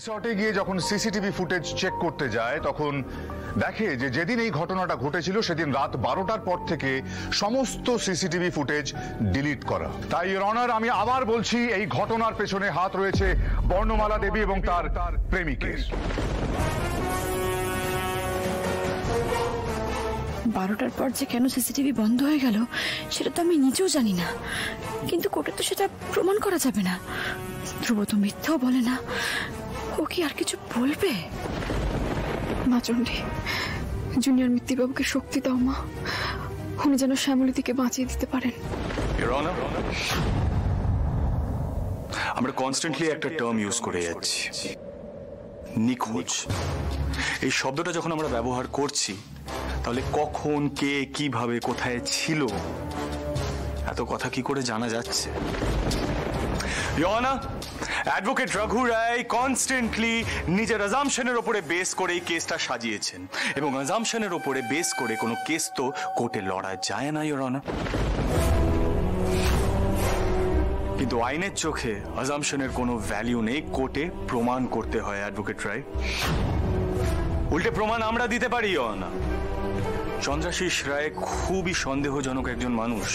রিসর্টে গিয়ে যখন সিসিটিভি ফুটেজ চেক করতে যায় তখন দেখে যে যেদিন এই ঘটনাটা ঘটেছিল সেদিন রাত 12টার পর থেকে সমস্ত সিসিটিভি ফুটেজ ডিলিট করা। তাই ইওর অনার, আমি আবার বলছি, এই ঘটনার পেছনে হাত রয়েছে বর্ণমালা দেবী এবং তার প্রেমিকের। 12টার পর যে কেন সিসিটিভি বন্ধ হয়ে গেল সেটা তো আমি নিজেও জানি না, কিন্তু কোর্টে তো সেটা প্রমাণ করা যাবে না। ধ্রুব তো মিথ্যাও বলে না, ও কি আর কিছু বলবে? মা চণ্ডী, জুনিয়র মিত্তিবাবুকে শক্তি দাও মা, উনি যেন শ্যামলীদিকে বাঁচিয়ে দিতে পারেন। আমরা কনস্ট্যান্টলি একটা টার্ম ইউজ করে যাচ্ছি, নিখোঁজ। এই শব্দটা যখন আমরা ব্যবহার করছি তাহলে কখন, কে, কিভাবে, কোথায় ছিল, এত কথা কি করে জানা যাচ্ছে? অ্যাডভোকেট রঘু রায় কনস্ট্যান্টলি নিজের অ্যাজাম্পশনের উপরে বেস করে এই কেসটা সাজিয়েছেন, এবং অ্যাজাম্পশনের উপরে বেস করে কোনো কেস তো কোর্টে লড়া যায় না, ইওর অনার। কিন্তু আইনের চোখে অ্যাজাম্পশনের কোনো ভ্যালিউ নেই, কোর্টে প্রমাণ করতে হয় অ্যাডভোকেট রায়। উল্টে প্রমাণ আমরা দিতে পারি, ইওর অনার। চন্দ্রাশিস রায় খুবই সন্দেহজনক একজন মানুষ।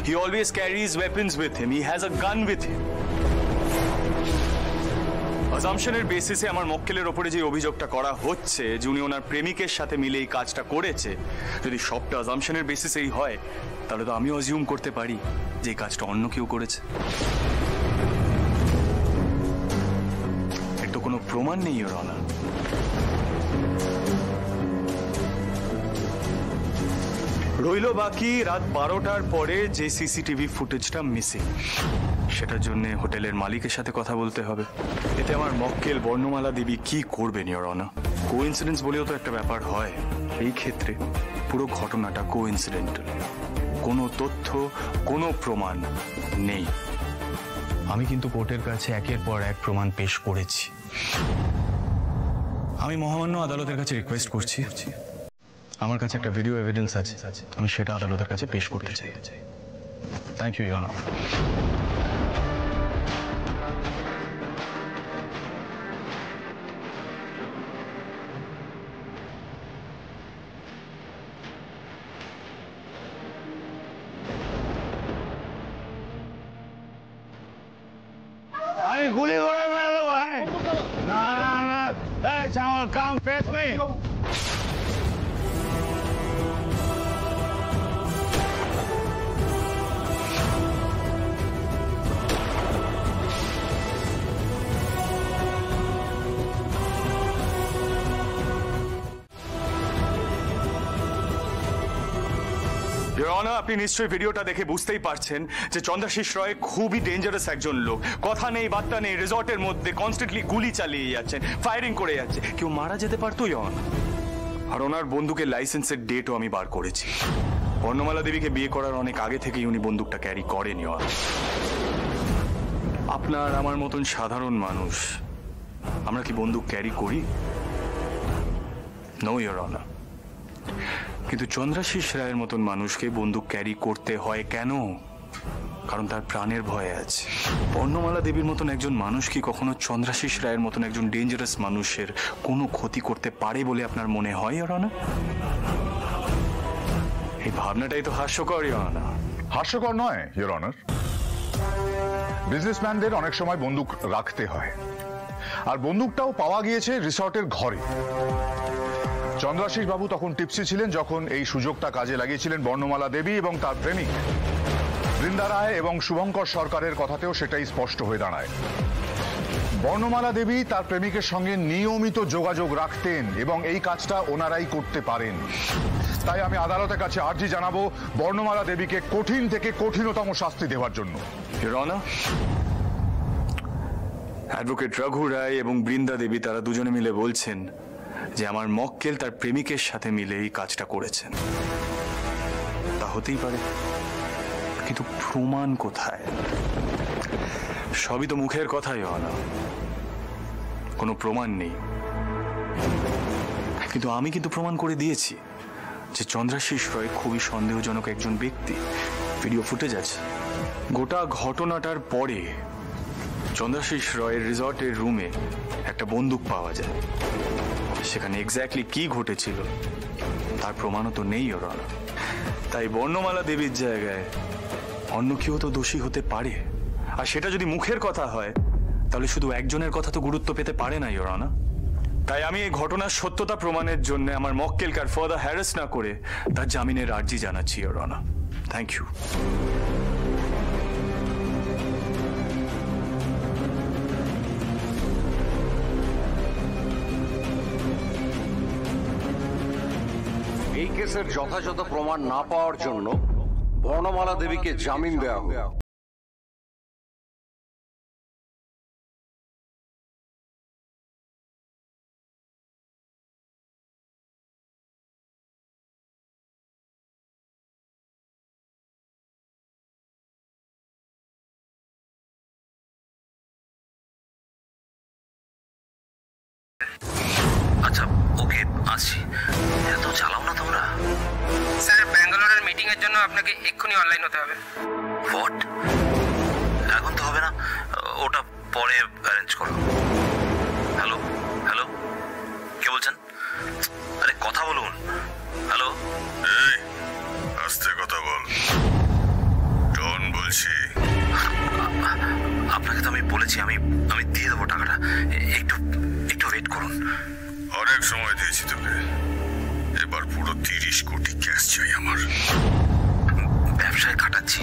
He always carries weapons with him, he has a gun with হিম। অ্যাজাম্পশনের বেসিসে আমার মক্কেলের ওপরে যে অভিযোগটা করা হচ্ছে যে উনি ওনার প্রেমিকের সাথে মিলে এই কাজটা করেছে, যদি সবটা অ্যাজাম্পশনের বেসিসেই হয় তাহলে তো আমিও অ্যাজিউম করতে পারি যে এই কাজটা অন্য কেউ করেছে। এর তো কোনো প্রমাণ নেই, ইওর অনার। রইল বাকি রাত 12টার পরে যে সিসিটিভি ফুটেজটা মিসিং, সেটার জন্য হোটেলের মালিকের সাথে কথা বলতে হবে। এতে আমার মক্কেল বর্ণমালা দেবী কি করবেন, ইওর অনার? কোইন্সিডেন্স বলেও তো একটা ব্যাপার হয়। এই ক্ষেত্রে পুরো ঘটনাটা কোইন্সিডেন্টাল, কোনো তথ্য, কোনো প্রমাণ নেই। আমি কিন্তু কোর্টের কাছে একের পর এক প্রমাণ পেশ করেছি। আমি মহামান্য আদালতের কাছে রিকোয়েস্ট করছি, আমার কাছে একটা ভিডিও এভিডেন্স আছে, আমি সেটা আদালতের কাছে পেশ করতে চাই। Thank you, your honour. আমি গুলি করে মেরে ভাই। না না না, এই চামল, come face me. Your honour, আপনি নিশ্চয়ই ভিডিওটা দেখে বুঝতেই পারছেন যে চন্দ্রাশিস রয় খুবই ডেঞ্জারাস একজন লোক। কথা নেই, বার্তা নেই, রিসর্টের মধ্যে কনস্ট্যান্টলি গুলি চালিয়ে যাচ্ছেন, ফায়ারিং করে যাচ্ছে। কেউ মারা যেতে পারতো, ইওর অনার। আর ওনার বন্দুকের লাইসেন্সের ডেটও আমি বার করেছি। বর্ণমালা দেবীকে বিয়ে করার অনেক আগে থেকেই উনি বন্দুকটা ক্যারি করেন, ইওর অনার। আপনার আমার মতন সাধারণ মানুষ আমরা কি বন্দুক ক্যারি করি? No, your honour. কিন্তু চন্দ্রাশিস রায়ের মতন মানুষকে বন্দুক ক্যারি করতে হয় কেন? কারণ তার প্রাণের ভয় আছে। বর্ণমালা দেবীর মতন একজন মানুষ কি কখনো চন্দ্রাশিস রায়ের মতন একজন ডেঞ্জারাস মানুষের কোনো ক্ষতি করতে পারে বলে আপনার মনে হয়, ইওর অনার? এই ভাবনাটাই তো হাস্যকর, ইওর অনার। হাস্যকর নয়, ইওর অনার। বিজনেসম্যানদের অনেক সময় বন্দুক রাখতে হয়, আর বন্দুকটাও পাওয়া গিয়েছে রিসর্টের ঘরে। চন্দ্রাশিস বাবু তখন টিপসি ছিলেন যখন এই সুযোগটা কাজে লাগিয়েছিলেন বর্ণমালা দেবী এবং তার প্রেমিক বৃন্দা রায়, এবং শুভঙ্কর সরকারের কথাতেও সেটাই স্পষ্ট হয়ে দাঁড়ায়। বর্ণমালা দেবী তার প্রেমিকের সঙ্গে নিয়মিত যোগাযোগ রাখতেন এবং এই কাজটা ওনারাই করতে পারেন। তাই আমি আদালতের কাছে আর্জি জানাবো বর্ণমালা দেবীকে কঠিন থেকে কঠিনতম শাস্তি দেওয়ার জন্য। ইওর অনার, অ্যাডভোকেট রঘু রায় এবং বৃন্দা দেবী তারা দুজনে মিলে বলছেন যে আমার মক্কেল তার প্রেমিকের সাথে মিলে এই কাজটা করেছেন। তা হতেই পারে, কিন্তু প্রমাণ কোথায়? সবই তো মুখের কথাই, না কোনো প্রমাণ নেই। কিন্তু আমি কিন্তু প্রমাণ করে দিয়েছি যে চন্দ্রাশিস রয় খুবই সন্দেহজনক একজন ব্যক্তি। ভিডিও ফুটেজ আছে। গোটা ঘটনাটার পরে চন্দ্রাশিস রয়ের রিসর্টের রুমে একটা বন্দুক পাওয়া যায়। সেখানে এক্স্যাক্টলি কি ঘটেছিল তার প্রমাণও তো নেই ওর অনার। তাই বর্ণমালা দেবীর জায়গায় অন্য কেউ তো দোষী হতে পারে। আর সেটা যদি মুখের কথা হয় তাহলে শুধু একজনের কথা তো গুরুত্ব পেতে পারে না ইওর অনার। তাই আমি এই ঘটনার সত্যতা প্রমাণের জন্য আমার মক্কেলকে আর ফার্দার হ্যারাস না করে তার জামিনের আর্জি জানাচ্ছি ইওর অনার। Thank you. এই কেসের যথাযথ প্রমাণ না পাওয়ার জন্য বর্ণমালা দেবীকে জামিন দেওয়া হলো। আচ্ছা ওকে আসছি। এত চালাও না তোমরা। স্যার ব্যাঙ্গালোরের মিটিং এর জন্য আপনাকে এক্ষুনি অনলাইন হতে হবে। হোয়াট? এখন তো হবে না, ওটা পরে অ্যারেঞ্জ করো। হ্যালো হ্যালো, কে বলছেন? আরে কথা বলুন। হ্যালো, এই আস্তে কথা বল। ডন বলছি। আপনাকে তো আমি বলেছি আমি দিয়ে দেবো টাকাটা, একটু ওয়েট করুন। অনেক সময় দিয়েছি তোকে, এবার পুরো 30 কোটি ক্যাশ চাই আমার। ব্যবসায় কাটাচ্ছি,